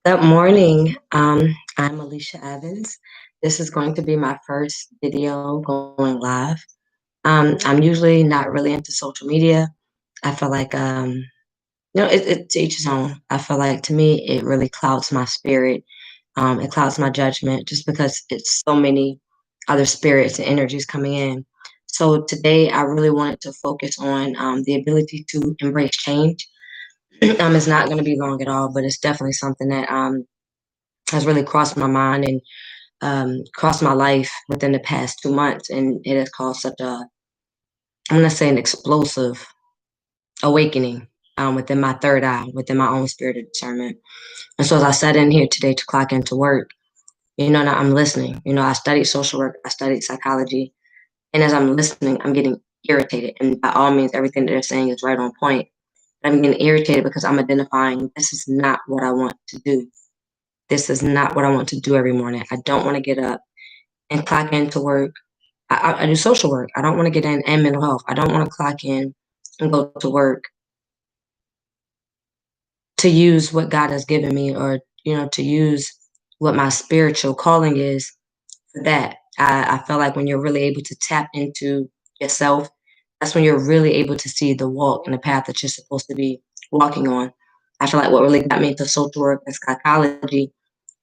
Good morning. I'm Alicia Evans. This is going to be my first video going live. I'm usually not really into social media. I feel like, it to each his own. I feel like to me, it really clouds my spirit. It clouds my judgment just because it's so many other spirits and energies coming in. So today, I really wanted to focus on the ability to embrace change. It's not going to be long at all, but it's definitely something that has really crossed my mind and crossed my life within the past 2 months. And it has caused such I'm going to say, an explosive awakening within my third eye, within my own spirit of discernment. And so as I sat in here today to clock into work, now I'm listening. I studied social work, I studied psychology. And as I'm listening, I'm getting irritated. And by all means, everything that they're saying is right on point. I'm getting irritated because I'm identifying this is not what I want to do. This is not what I want to do every morning. I don't want to get up and clock into work. I do social work. I don't want to get in and mental health. I don't want to clock in and go to work to use what God has given me or, to use what my spiritual calling is for that. I feel like when you're really able to tap into yourself, that's when you're really able to see the walk and the path that you're supposed to be walking on. I feel like what really got me into social work and psychology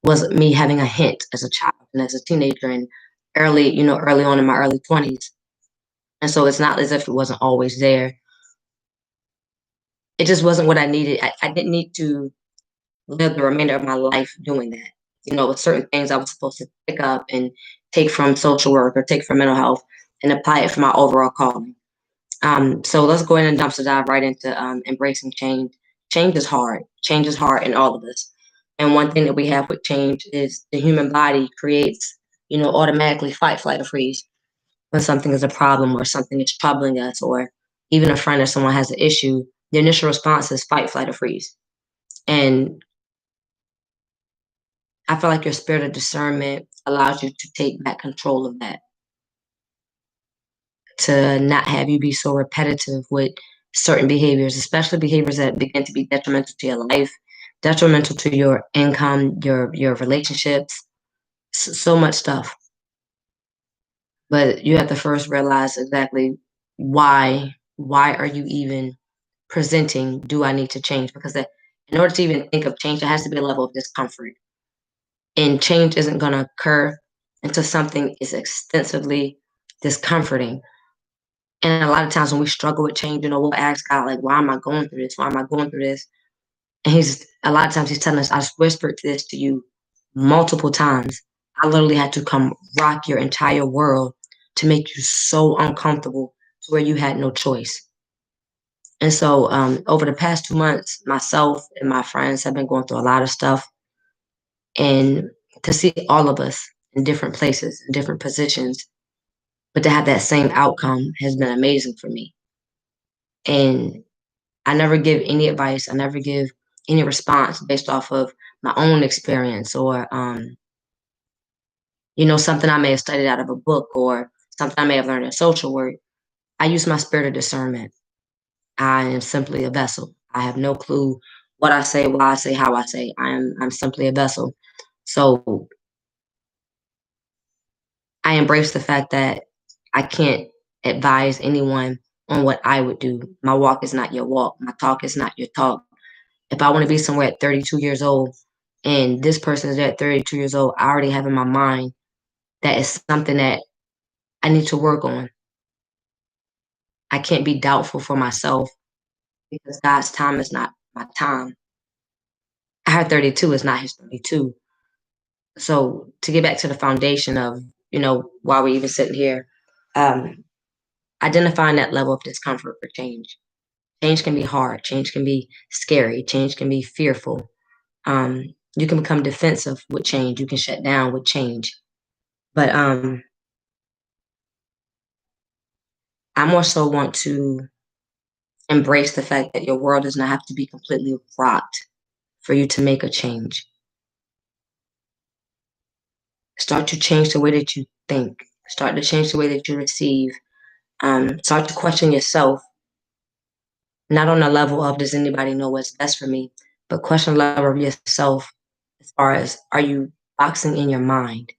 was me having a hint as a child and as a teenager and early on in my early 20s. And so it's not as if it wasn't always there. It just wasn't what I needed. I didn't need to live the remainder of my life doing that. With certain things I was supposed to pick up and take from social work or take from mental health and apply it for my overall calling. So let's go ahead and dive right into embracing change. Change is hard. Change is hard in all of us. And one thing that we have with change is the human body creates, automatically fight, flight, or freeze when something is a problem or something is troubling us, or even a friend or someone has an issue. The initial response is fight, flight, or freeze. And I feel like your spirit of discernment allows you to take back control of that, to not have you be so repetitive with certain behaviors, especially behaviors that begin to be detrimental to your life, detrimental to your income, your relationships, so much stuff. But you have to first realize exactly why are you even presenting, do I need to change? Because in order to even think of change, there has to be a level of discomfort. And change isn't going to occur until something is extensively discomforting. And a lot of times when we struggle with change, we'll ask God, like, why am I going through this? Why am I going through this? And a lot of times he's telling us, I whispered this to you multiple times. I literally had to come rock your entire world to make you so uncomfortable to where you had no choice. And so over the past 2 months, myself and my friends have been going through a lot of stuff. And to see all of us in different places, in different positions, but to have that same outcome has been amazing for me. And I never give any advice. I never give any response based off of my own experience or, something I may have studied out of a book or something I may have learned in social work. I use my spirit of discernment. I am simply a vessel. I have no clue what I say, why I say, how I say. I'm simply a vessel. So I embrace the fact that I can't advise anyone on what I would do. My walk is not your walk. My talk is not your talk. If I want to be somewhere at 32 years old and this person is at 32 years old, I already have in my mind that is something that I need to work on. I can't be doubtful for myself because God's time is not my time. Her 32 is not his 32. So to get back to the foundation of, why we're even sitting here, um, identifying that level of discomfort for change. Change can be hard. Change can be scary. Change can be fearful. You can become defensive with change. You can shut down with change. But I more so want to embrace the fact that your world does not have to be completely rocked for you to make a change. Start to change the way that you think. Start to change the way that you receive. Start to question yourself, not on the level of does anybody know what's best for me, but question the level of yourself. as far as, are you boxing in your mind?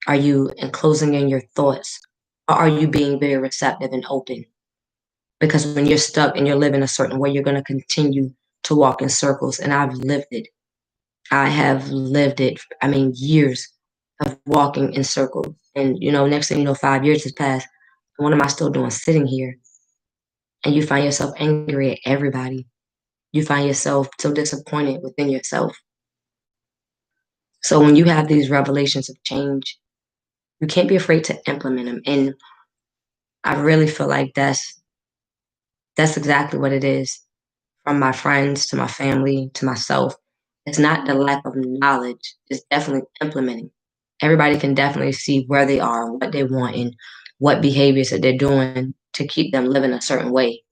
Are you enclosing in your thoughts? Or are you being very receptive and open? Because when you're stuck and you're living a certain way, you're going to continue to walk in circles. And I've lived it. I have lived it. I mean, years of walking in circles. And, next thing you know, 5 years has passed. What am I still doing sitting here? And you find yourself angry at everybody. You find yourself so disappointed within yourself. So when you have these revelations of change, you can't be afraid to implement them. And I really feel like that's exactly what it is. From my friends to my family to myself. It's not the lack of knowledge, it's definitely implementing. Everybody can definitely see where they are, what they want, and what behaviors that they're doing to keep them living a certain way.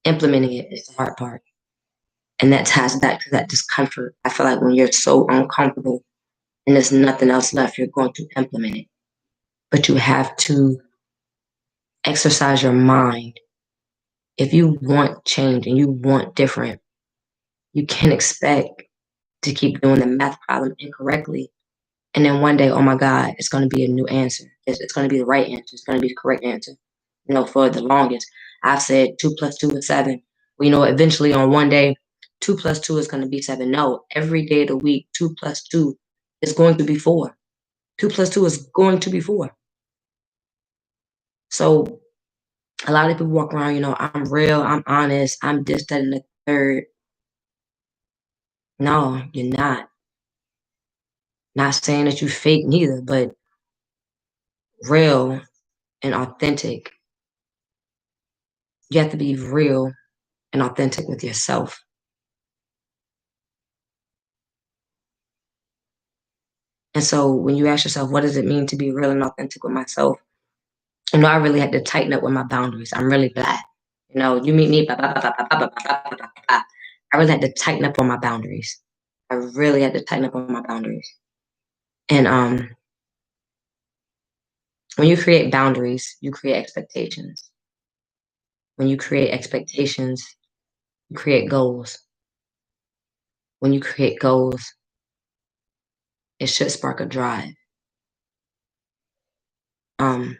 Implementing it is the hard part. And that ties back to that discomfort. I feel like when you're so uncomfortable and there's nothing else left, you're going to implement it. But you have to exercise your mind. If you want change and you want different, you can't expect to keep doing the math problem incorrectly. And then one day, oh my God, it's going to be a new answer. It's going to be the right answer. It's going to be the correct answer. For the longest, I've said 2 plus 2 is 7. Well, eventually on one day, 2 plus 2 is going to be 7. No, every day of the week, 2 plus 2 is going to be 4. 2 plus 2 is going to be 4. So a lot of people walk around, I'm real, I'm honest, I'm this, that, and the third. No, you're not. Not saying that you fake neither, but real and authentic. You have to be real and authentic with yourself. And so when you ask yourself, what does it mean to be real and authentic with myself? I really had to tighten up with my boundaries. I'm really bad. You meet me, blah, blah, blah, blah, blah, blah, blah, blah, blah, blah. I really had to tighten up on my boundaries. I really had to tighten up on my boundaries. And when you create boundaries, you create expectations. When you create expectations, you create goals. When you create goals, it should spark a drive. Um,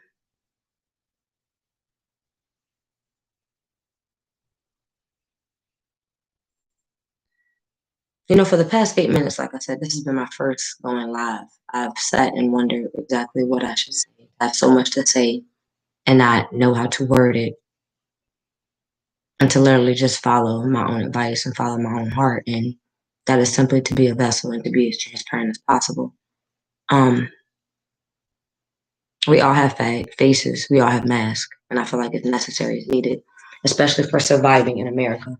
for the past 8 minutes, like I said, this has been my first going live. I've sat and wondered exactly what I should say. I have so much to say and not know how to word it, and to literally just follow my own advice and follow my own heart. And that is simply to be a vessel and to be as transparent as possible. Um, we all have faces, we all have masks, and I feel like it's necessary, it's needed, especially for surviving in America.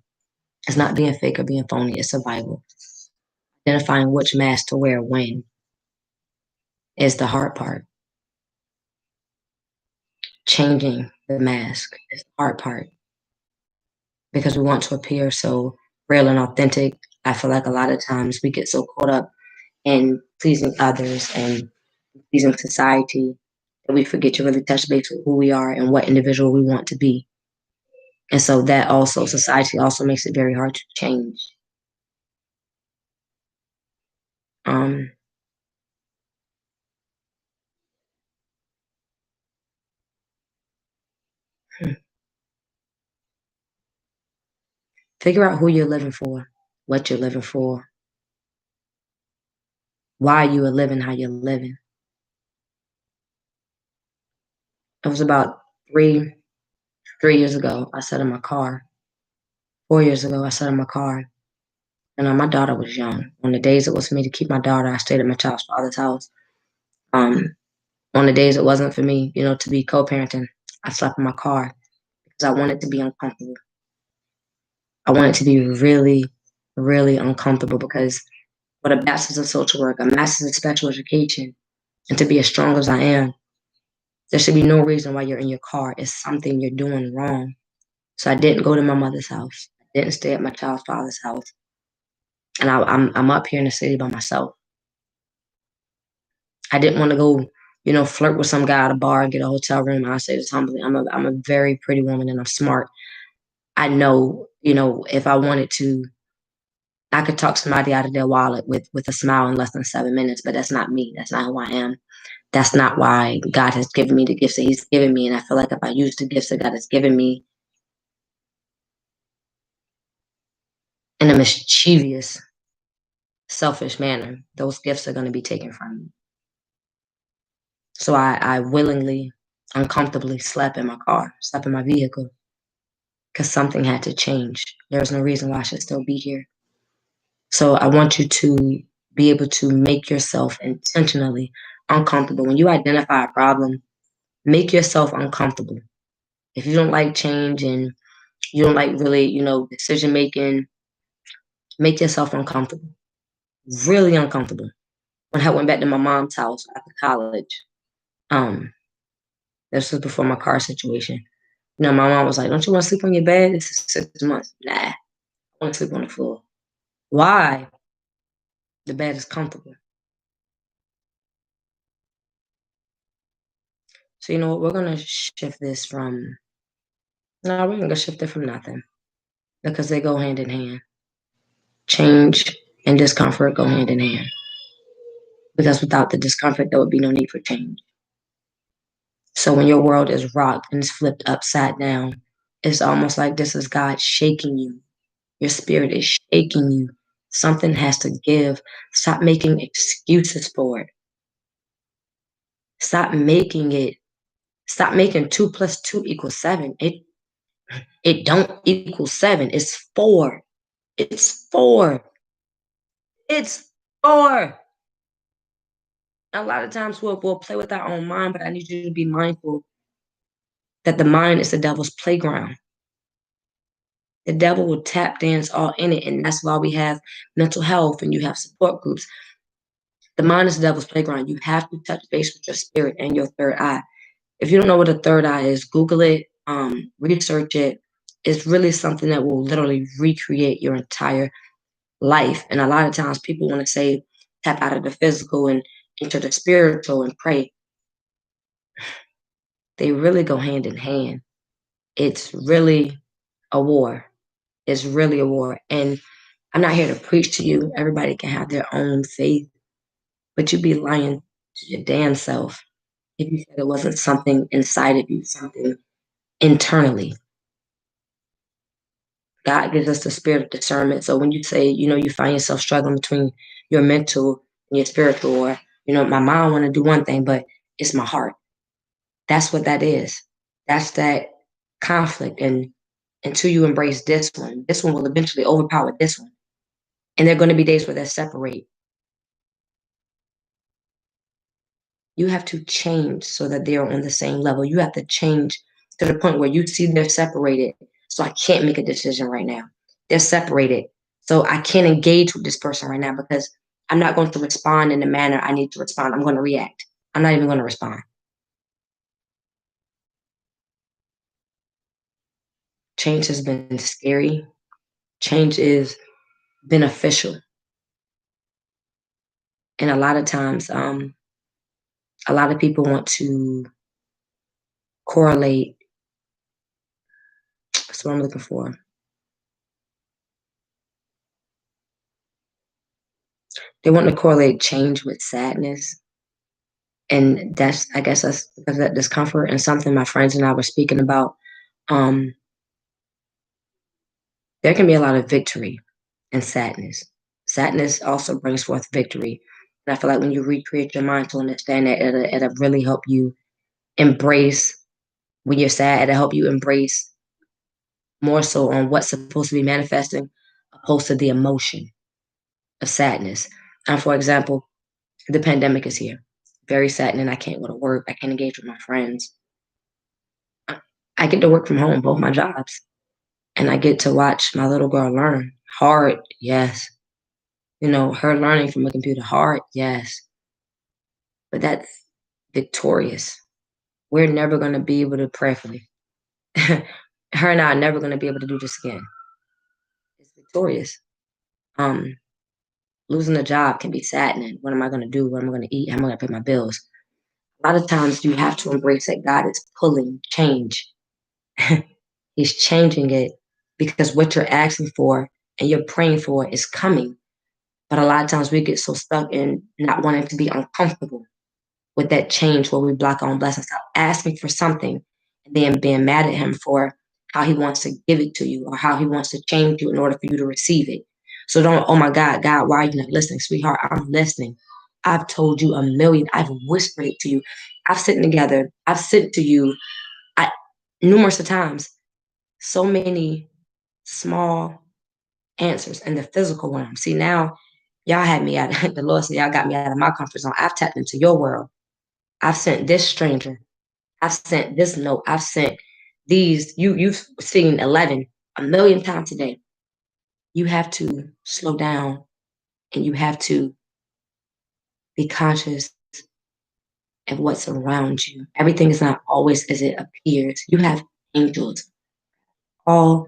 It's not being fake or being phony, it's survival. Identifying which mask to wear when is the hard part. Changing the mask is the hard part because we want to appear so real and authentic. I feel like a lot of times we get so caught up in pleasing others and pleasing society that we forget to really touch base with who we are and what individual we want to be. And so that also, society also makes it very hard to change. Um, hmm. Figure out who you're living for, what you're living for, why you are living how you're living. It was about 3 years ago. I sat in my car. 4 years ago, I sat in my car, and my daughter was young. On the days it was for me to keep my daughter, I stayed at my child's father's house. Um, on the days it wasn't for me, to be co-parenting, I slept in my car because I wanted to be uncomfortable. I wanted to be really, really uncomfortable because with a bachelor's in social work, a master's in special education, and to be as strong as I am, there should be no reason why you're in your car. It's something you're doing wrong. So I didn't go to my mother's house. I didn't stay at my child's father's house. And I'm up here in the city by myself. I didn't want to go, flirt with some guy at a bar and get a hotel room. I say this humbly. I'm a very pretty woman and I'm smart. I know, if I wanted to I could talk somebody out of their wallet with a smile in less than 7 minutes, but that's not me. That's not who I am. That's not why God has given me the gifts that He's given me. And I feel like if I use the gifts that God has given me in a mischievous, selfish manner, those gifts are going to be taken from me. So I willingly, uncomfortably slept in my car, slept in my vehicle, because something had to change. There's no reason why I should still be here. So I want you to be able to make yourself intentionally uncomfortable. When you identify a problem, make yourself uncomfortable. If you don't like change and you don't like really, decision making, make yourself uncomfortable, really uncomfortable. When I went back to my mom's house after college, um, this was before my car situation. My mom was like, "Don't you want to sleep on your bed? This is 6 months." Nah, I want to sleep on the floor. Why? The bed is comfortable. So you know what? We're gonna shift this from no, we're gonna shift it from nothing because they go hand in hand. Change and discomfort go hand in hand because without the discomfort, there would be no need for change. So when your world is rocked and it's flipped upside down, it's almost like this is God shaking you. Your spirit is shaking you. Something has to give. Stop making excuses for it. Stop making it. Stop making 2 plus 2 equals 7. It don't equal 7. It's 4. It's 4. It's 4. A lot of times we'll play with our own mind, but I need you to be mindful that the mind is the devil's playground. The devil will tap dance all in it, and that's why we have mental health and you have support groups. The mind is the devil's playground. You have to touch base with your spirit and your third eye. If you don't know what a third eye is, Google it, research it. It's really something that will literally recreate your entire life. And a lot of times people want to say tap out of the physical and into the spiritual and pray. They really go hand in hand. It's really a war. It's really a war. And I'm not here to preach to you. Everybody can have their own faith, but you'd be lying to your damn self if you said it wasn't something inside of you, something internally. God gives us the spirit of discernment. So when you say, you find yourself struggling between your mental and your spiritual, or, my mind want to do one thing, but it's my heart. That's what that is. That's that conflict. And until you embrace this one will eventually overpower this one. And there are going to be days where they separate. You have to change so that they're on the same level. You have to change to the point where you see they're separated. So I can't make a decision right now. They're separated. So I can't engage with this person right now because I'm not going to respond in the manner I need to respond. I'm going to react. I'm not even going to respond. Change has been scary. Change is beneficial. And a lot of times, a lot of people want to correlate. That's what I'm looking for. They want to correlate change with sadness. And that's, I guess that's because of that discomfort and something my friends and I were speaking about. Um, there can be a lot of victory in sadness. Sadness also brings forth victory. And I feel like when you recreate your mind to understand that, it'll really help you embrace when you're sad. It'll help you embrace more so on what's supposed to be manifesting opposed to the emotion of sadness. And for example, the pandemic is here. Very saddening. I can't go to work. I can't engage with my friends. I get to work from home, both my jobs, and I get to watch my little girl learn. Hard, yes. Her learning from a computer, hard, yes. But that's victorious. We're never going to be able to prayerfully. Her and I are never going to be able to do this again. It's victorious. Um, Losing a job can be saddening. What am I going to do? What am I going to eat? How am I going to pay my bills? A lot of times you have to embrace that God is pulling change. He's changing it because what you're asking for and you're praying for it is coming. But a lot of times we get so stuck in not wanting to be uncomfortable with that change where we block our own blessings, stop asking for something and then being mad at him for how he wants to give it to you or how he wants to change you in order for you to receive it. So don't, oh my God, God, why are you not listening? Sweetheart, I'm listening. I've told you a million, I've whispered it to you. I've sent to you I, numerous of times, so many small answers and the physical realm. See, now y'all had me out, the Lord said, y'all got me out of my comfort zone. I've tapped into your world. I've sent this stranger. I've sent this note. I've sent these. You've seen 11 a million times today. You have to slow down and you have to be conscious of what's around you. Everything is not always as it appears. You have angels all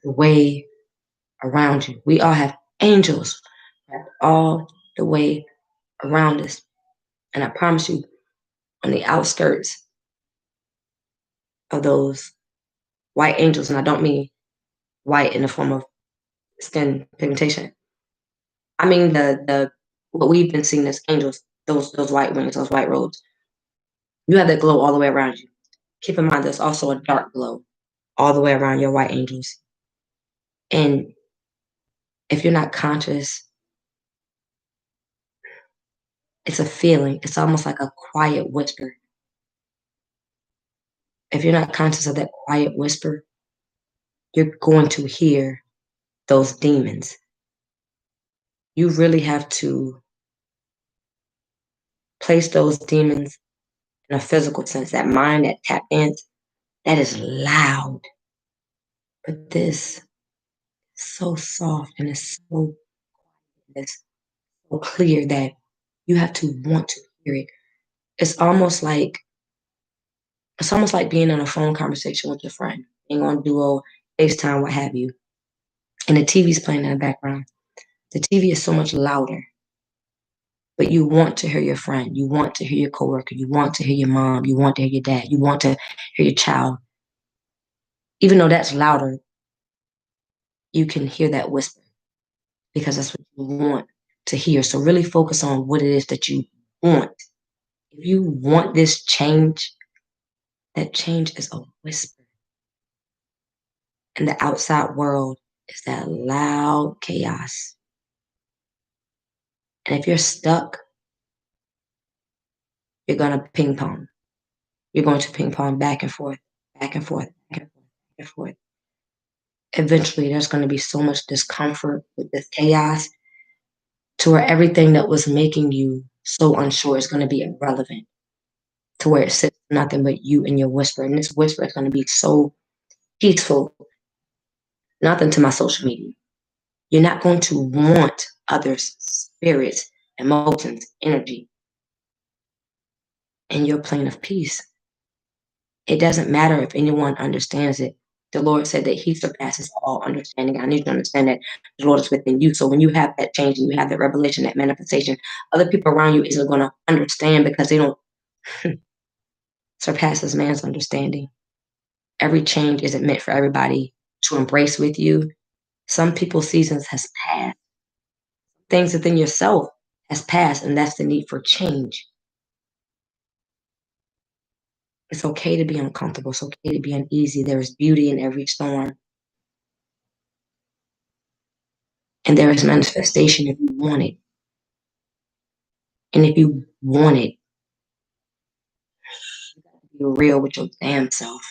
the way around you. We all have angels all the way around us. And I promise you, on the outskirts of those white angels, and I don't mean white in the form of skin pigmentation. I mean the what we've been seeing as angels, those white wings, those white robes. You have that glow all the way around you. Keep in mind there's also a dark glow all the way around your white angels. And if you're not conscious, it's a feeling. It's almost like a quiet whisper. If you're not conscious of that quiet whisper, you're going to hear those demons. You really have to place those demons in a physical sense. That mind, that tap dance, that is loud. But this is so soft and it's so clear that you have to want to hear it. It's almost like being in a phone conversation with your friend, being on Duo, FaceTime, what have you, and the TV's playing in the background. The TV is so much louder, but you want to hear your friend, you want to hear your coworker, you want to hear your mom, you want to hear your dad, you want to hear your child. Even though that's louder, you can hear that whisper because that's what you want to hear. So really focus on what it is that you want. If you want this change, that change is a whisper. And the outside world is that loud chaos. And if you're stuck, you're going to ping pong. You're going to ping pong back and forth, back and forth, back and forth, back and forth. Eventually, there's going to be so much discomfort with this chaos to where everything that was making you so unsure is going to be irrelevant, to where it sits nothing but you and your whisper. And this whisper is going to be so peaceful, nothing to my social media. You're not going to want others' spirits, emotions, energy in your plane of peace. It doesn't matter if anyone understands it. The Lord said that He surpasses all understanding. I need you to understand that the Lord is within you. So when you have that change and you have that revelation, that manifestation, other people around you isn't going to understand because they don't surpasses man's understanding. Every change isn't meant for everybody to embrace with you. Some people's seasons has passed. Things within yourself has passed, and that's the need for change. It's okay to be uncomfortable. It's okay to be uneasy. There is beauty in every storm. And there is manifestation if you want it. And if you want it, you gotta be real with your damn self.